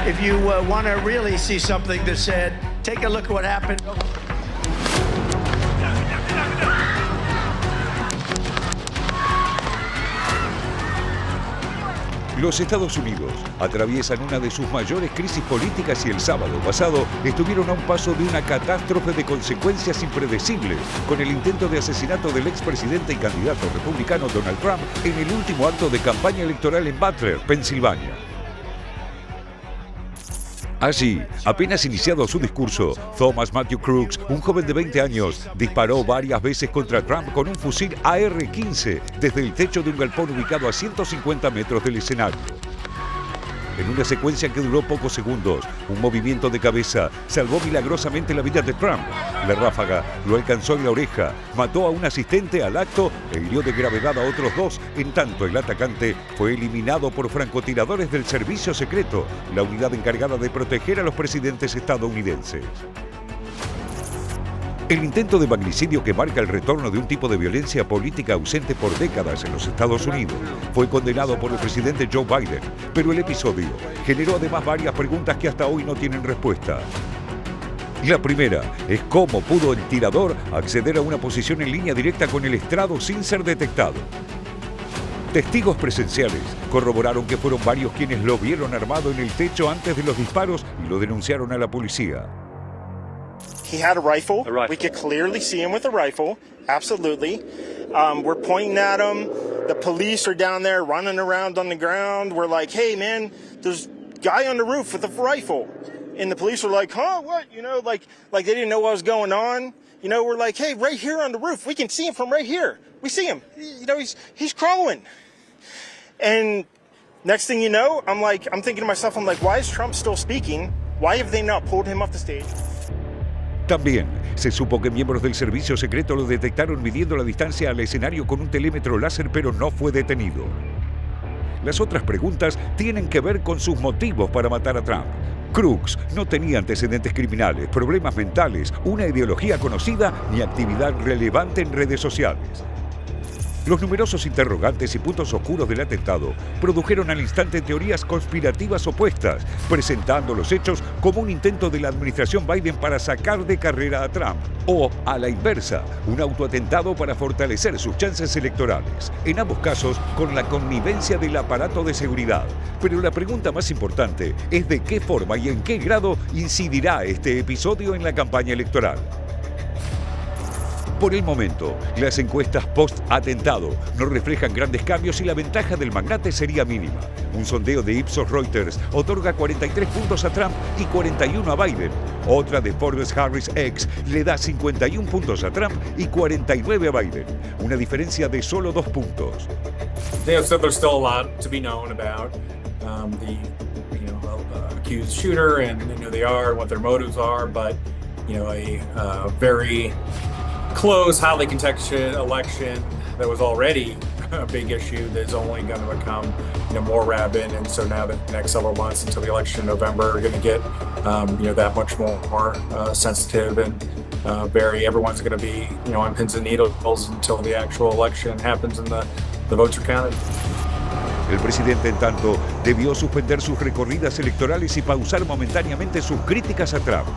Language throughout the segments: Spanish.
If you want to really see something that's said, take a look at what happened. Los Estados Unidos atraviesan una de sus mayores crisis políticas y el sábado pasado estuvieron a un paso de una catástrofe de consecuencias impredecibles con el intento de asesinato del expresidente y candidato republicano Donald Trump en el último acto de campaña electoral en Butler, Pensilvania. Allí, apenas iniciado su discurso, Thomas Matthew Crooks, un joven de 20 años, disparó varias veces contra Trump con un fusil AR-15 desde el techo de un galpón ubicado a 150 metros del escenario. En una secuencia que duró pocos segundos, un movimiento de cabeza salvó milagrosamente la vida de Trump. La ráfaga lo alcanzó en la oreja, mató a un asistente al acto e hirió de gravedad a otros dos, en tanto el atacante fue eliminado por francotiradores del Servicio Secreto, la unidad encargada de proteger a los presidentes estadounidenses. El intento de magnicidio que marca el retorno de un tipo de violencia política ausente por décadas en los Estados Unidos fue condenado por el presidente Joe Biden, pero el episodio generó además varias preguntas que hasta hoy no tienen respuesta. La primera es cómo pudo el tirador acceder a una posición en línea directa con el estrado sin ser detectado. Testigos presenciales corroboraron que fueron varios quienes lo vieron armado en el techo antes de los disparos y lo denunciaron a la policía. He had a rifle. We could clearly see him with a rifle. Absolutely. We're pointing at him. The police are down there running around on the ground. We're like, hey, man, there's a guy on the roof with a rifle. And the police were like, huh, what? You know, like they didn't know what was going on. You know, we're like, hey, right here on the roof. We can see him from right here. We see him. You know, he's crawling. And next thing you know, I'm thinking to myself, why is Trump still speaking? Why have they not pulled him off the stage? También se supo que miembros del Servicio Secreto lo detectaron midiendo la distancia al escenario con un telémetro láser, pero no fue detenido. Las otras preguntas tienen que ver con sus motivos para matar a Trump. Crooks no tenía antecedentes criminales, problemas mentales, una ideología conocida ni actividad relevante en redes sociales. Los numerosos interrogantes y puntos oscuros del atentado produjeron al instante teorías conspirativas opuestas, presentando los hechos como un intento de la administración Biden para sacar de carrera a Trump, o, a la inversa, un autoatentado para fortalecer sus chances electorales, en ambos casos con la connivencia del aparato de seguridad. Pero la pregunta más importante es de qué forma y en qué grado incidirá este episodio en la campaña electoral. Por el momento, las encuestas post-atentado no reflejan grandes cambios y la ventaja del magnate sería mínima. Un sondeo de Ipsos Reuters otorga 43 puntos a Trump y 41 a Biden. Otra de Forbes Harris X le da 51 puntos a Trump y 49 a Biden. Una diferencia de solo 2 puntos. So there's still a lot to be known about the accused shooter and who they are and what their motives are, but a very close, highly contested election that was already a big issue that's only going to become more rabid, and so now the next several months until the election in November are going to get that much more sensitive and everyone's going to be on pins and needles until the actual election happens and the votes are counted. El presidente, en tanto, debió suspender sus recorridas electorales y pausar momentáneamente sus críticas a Trump.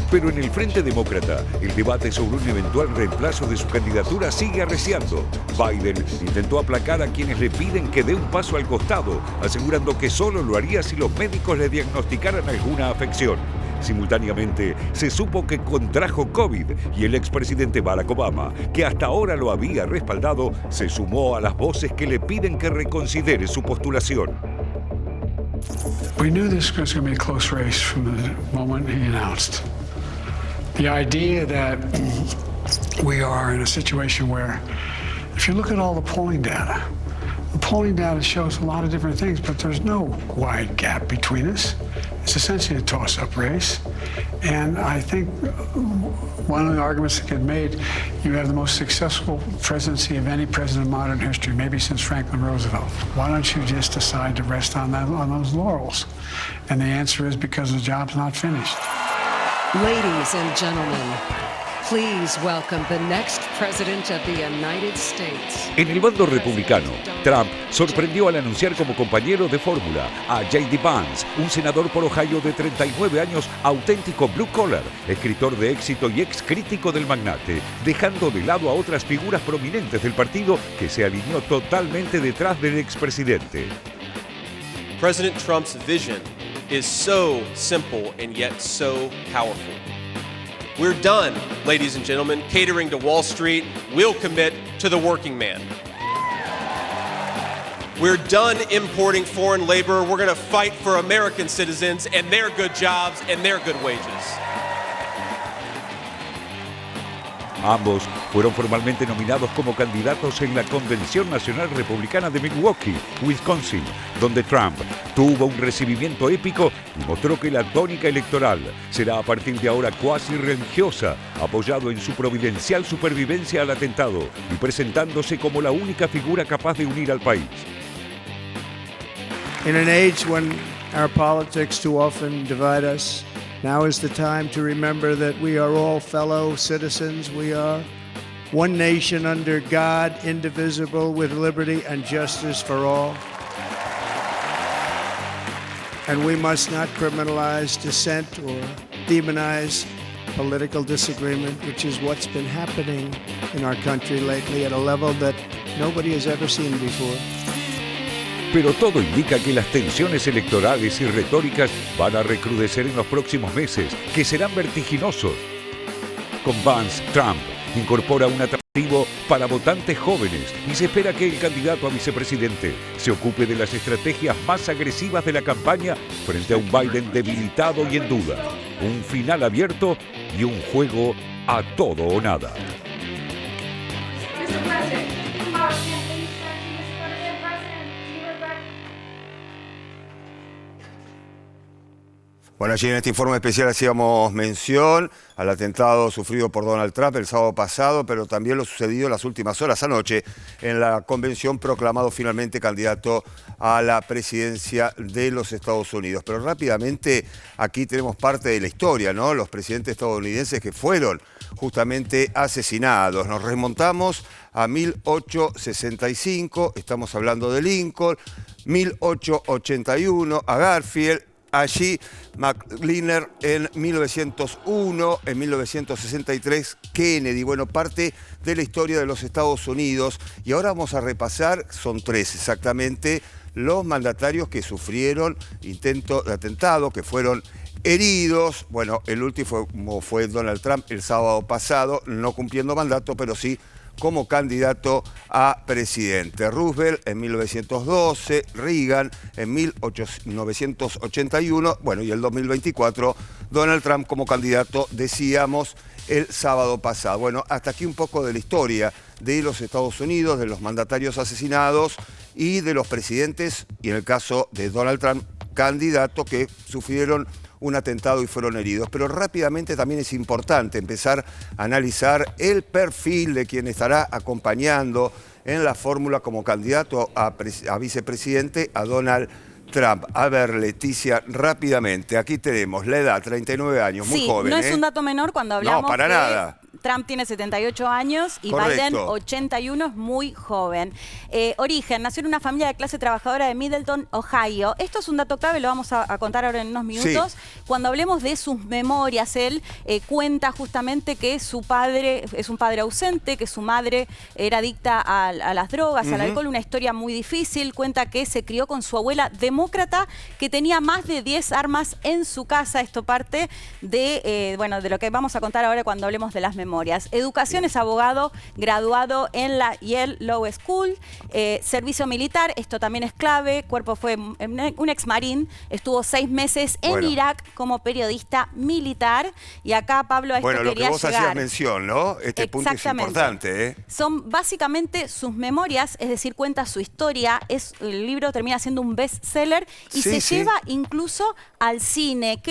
Pero en el Frente Demócrata, el debate sobre un eventual reemplazo de su candidatura sigue arreciando. Biden intentó aplacar a quienes le piden que dé un paso al costado, asegurando que solo lo haría si los médicos le diagnosticaran alguna afección. Simultáneamente, se supo que contrajo COVID y el expresidente Barack Obama, que hasta ahora lo había respaldado, se sumó a las voces que le piden que reconsidere su postulación. We knew this was going to be a close race from the moment he announced. The idea that we are in a situation where, if you look at all the polling data shows a lot of different things, but there's no wide gap between us. It's essentially a toss-up race. And I think one of the arguments that get made, you have the most successful presidency of any president in modern history, maybe since Franklin Roosevelt. Why don't you just decide to rest on those laurels? And the answer is because the job's not finished. Ladies and gentlemen, Please welcome the next president of the United States. En el bando republicano, Trump sorprendió al anunciar como compañero de fórmula a J.D. Vance, un senador por Ohio de 39 años, auténtico blue collar, escritor de éxito y ex crítico del magnate, dejando de lado a otras figuras prominentes del partido que se alineó totalmente detrás del expresidente. President Trump's vision is so simple and yet so powerful. We're done, ladies and gentlemen, catering to Wall Street. We'll commit to the working man. We're done importing foreign labor. We're going to fight for American citizens and their good jobs and their good wages. Ambos fueron formalmente nominados como candidatos en la Convención Nacional Republicana de Milwaukee, Wisconsin, donde Trump tuvo un recibimiento épico y mostró que la tónica electoral será a partir de ahora cuasi religiosa, apoyado en su providencial supervivencia al atentado y presentándose como la única figura capaz de unir al país. In an age when our politics too often divide us, now is the time to remember that we are all fellow citizens. We are one nation under God, indivisible, with liberty and justice for all. And we must not criminalize dissent or demonize political disagreement, which is what's been happening in our country lately at a level that nobody has ever seen before. Pero todo indica que las tensiones electorales y retóricas van a recrudecer en los próximos meses, que serán vertiginosos. Con Vance, Trump incorpora un atractivo para votantes jóvenes y se espera que el candidato a vicepresidente se ocupe de las estrategias más agresivas de la campaña frente a un Biden debilitado y en duda. Un final abierto y un juego a todo o nada. Bueno, allí en este informe especial hacíamos mención al atentado sufrido por Donald Trump el sábado pasado, pero también lo sucedido en las últimas horas anoche en la convención, proclamado finalmente candidato a la presidencia de los Estados Unidos. Pero rápidamente aquí tenemos parte de la historia, ¿no? Los presidentes estadounidenses que fueron justamente asesinados. Nos remontamos a 1865, estamos hablando de Lincoln, 1881 a Garfield, allí McLean en 1901, en 1963 Kennedy. Bueno, parte de la historia de los Estados Unidos. Y ahora vamos a repasar, son tres exactamente, los mandatarios que sufrieron intento de atentado, que fueron heridos. Bueno, el último fue Donald Trump el sábado pasado, no cumpliendo mandato, pero sí como candidato a presidente. Roosevelt en 1912, Reagan en 1981, bueno, y el 2024, Donald Trump como candidato, decíamos, el sábado pasado. Bueno, hasta aquí un poco de la historia de los Estados Unidos, de los mandatarios asesinados y de los presidentes, y en el caso de Donald Trump, candidato, que sufrieron un atentado y fueron heridos. Pero rápidamente también es importante empezar a analizar el perfil de quien estará acompañando en la fórmula como candidato a vicepresidente a Donald Trump. A ver, Leticia, rápidamente, aquí tenemos la edad, 39 años, muy joven. No es un dato menor cuando hablamos no, para nada. Trump tiene 78 años y Correcto. Biden 81, es muy joven. Origen, nació en una familia de clase trabajadora de Middleton, Ohio. Esto es un dato clave, lo vamos a contar ahora en unos minutos. Sí. Cuando hablemos de sus memorias, él cuenta justamente que su padre es un padre ausente, que su madre era adicta a las drogas, al alcohol, una historia muy difícil. Cuenta que se crió con su abuela demócrata, que tenía más de 10 armas en su casa. Esto parte de, bueno, de lo que vamos a contar ahora cuando hablemos de las memorias. Educación, es abogado, graduado en la Yale Law School. Servicio militar, esto también es clave. Cuerpo fue un ex marín, estuvo 6 meses en Irak como periodista militar. Y acá, Pablo, a esto quería llegar. Bueno, lo que vos hacías mención, ¿no? Este punto es importante, ¿eh? Son básicamente sus memorias, es decir, cuenta su historia. El libro termina siendo un bestseller y se lleva incluso al cine,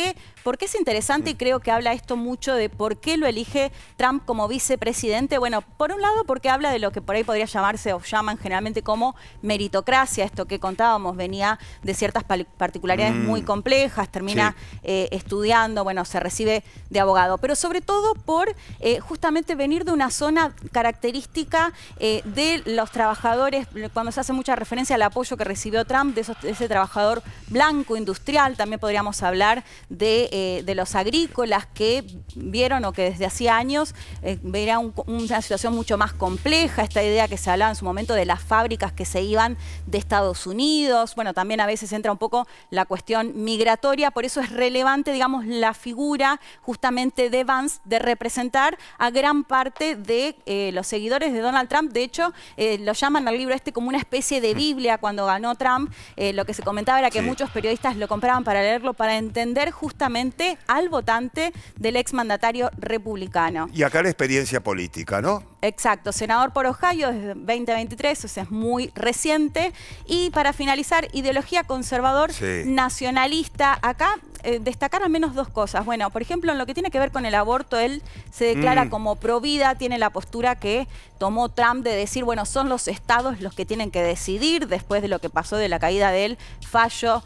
porque es interesante y creo que habla esto mucho de por qué lo elige Trump Trump como vicepresidente? Bueno, por un lado porque habla de lo que por ahí podría llamarse o llaman generalmente como meritocracia. Esto que contábamos venía de ciertas particularidades muy complejas, termina estudiando, bueno, se recibe de abogado. Pero sobre todo por justamente venir de una zona característica de los trabajadores, cuando se hace mucha referencia al apoyo que recibió Trump, de ese trabajador blanco, industrial. También podríamos hablar de los agrícolas que vieron o que desde hacía años veían una situación mucho más compleja, esta idea que se hablaba en su momento de las fábricas que se iban de Estados Unidos. Bueno, también a veces entra un poco la cuestión migratoria, por eso es relevante, digamos, la figura justamente de Vance de representar a gran parte de los seguidores de Donald Trump. De hecho, lo llaman al libro este como una especie de Biblia cuando ganó Trump. Lo que se comentaba era que muchos periodistas lo compraban para leerlo, para entender justamente al votante del exmandatario republicano. Y acá la experiencia política, ¿no? Exacto, senador por Ohio desde 2023, o sea, es muy reciente. Y para finalizar, ideología conservador nacionalista. Acá destacar al menos dos cosas. Bueno, por ejemplo, en lo que tiene que ver con el aborto, él se declara como pro vida, tiene la postura que tomó Trump de decir, bueno, son los estados los que tienen que decidir después de lo que pasó de la caída del fallo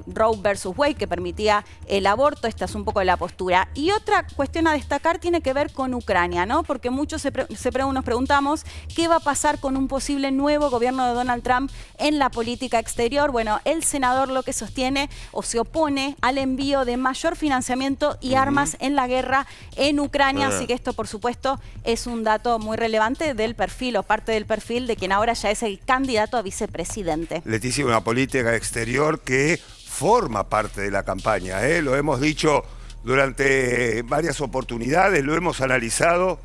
Roe versus Wade que permitía el aborto. Esta es un poco la postura. Y otra cuestión a destacar tiene que ver con Ucrania, ¿no? Porque muchos nos preguntamos qué va a pasar con un posible nuevo gobierno de Donald Trump en la política exterior. Bueno, el senador lo que sostiene o se opone al envío de mayor financiamiento y armas en la guerra en Ucrania. Así que esto, por supuesto, es un dato muy relevante del perfil o parte del perfil de quien ahora ya es el candidato a vicepresidente. Leticia, una política exterior que forma parte de la campaña, ¿eh? Lo hemos dicho durante varias oportunidades, lo hemos analizado,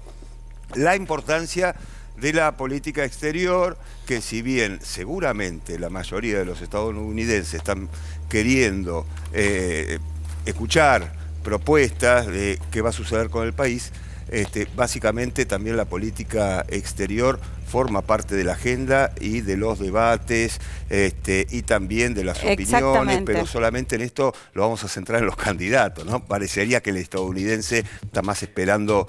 la importancia de la política exterior, que si bien seguramente la mayoría de los estadounidenses están queriendo escuchar propuestas de qué va a suceder con el país, básicamente también la política exterior forma parte de la agenda y de los debates y también de las opiniones, pero solamente en esto lo vamos a centrar en los candidatos, ¿no? Parecería que el estadounidense está más esperando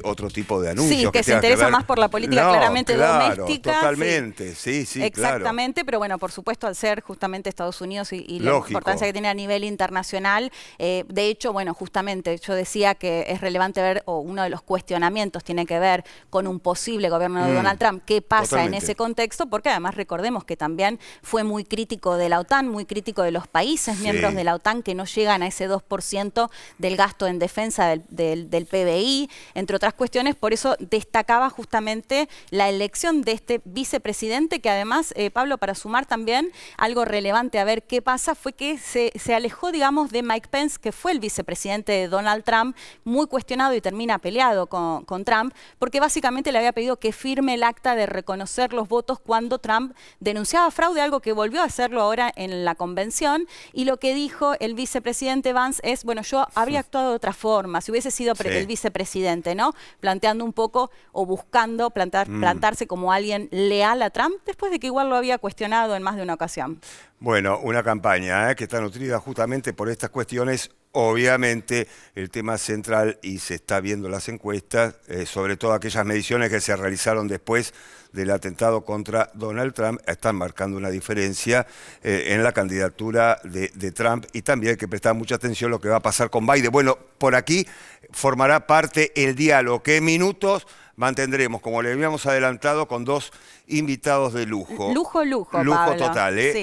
otro tipo de anuncios. Sí, que se interesa más por la política claramente doméstica. Totalmente, sí, exactamente, claro. Pero bueno, por supuesto, al ser justamente Estados Unidos y la importancia que tiene a nivel internacional, de hecho, bueno, justamente yo decía que es relevante ver, o uno de los cuestionamientos tiene que ver con un posible gobierno de Donald Trump. ¿Qué pasa en ese contexto? Porque además recordemos que también fue muy crítico de la OTAN, muy crítico de los países miembros de la OTAN que no llegan a ese 2% del gasto en defensa del PBI, entre otras cuestiones. Por eso destacaba justamente la elección de este vicepresidente, que además, Pablo, para sumar también algo relevante a ver qué pasa, fue que se alejó, digamos, de Mike Pence, que fue el vicepresidente de Donald Trump, muy cuestionado y termina peleado con Trump, porque básicamente le había pedido que firme el acta de reconocer los votos cuando Trump denunciaba fraude, algo que volvió a hacerlo ahora en la convención. Y lo que dijo el vicepresidente Vance es, bueno, yo habría actuado de otra forma si hubiese sido el vicepresidente, ¿no? Planteando un poco o buscando plantarse como alguien leal a Trump, después de que igual lo había cuestionado en más de una ocasión. Bueno, una campaña que está nutrida justamente por estas cuestiones. Obviamente el tema central, y se está viendo las encuestas, sobre todo aquellas mediciones que se realizaron después del atentado contra Donald Trump, están marcando una diferencia en la candidatura de Trump, y también hay que prestar mucha atención a lo que va a pasar con Biden. Bueno, por aquí formará parte el diálogo que en minutos mantendremos, como le habíamos adelantado, con dos invitados de lujo. Lujo, Lujo Pablo. total, ¿eh? Sí.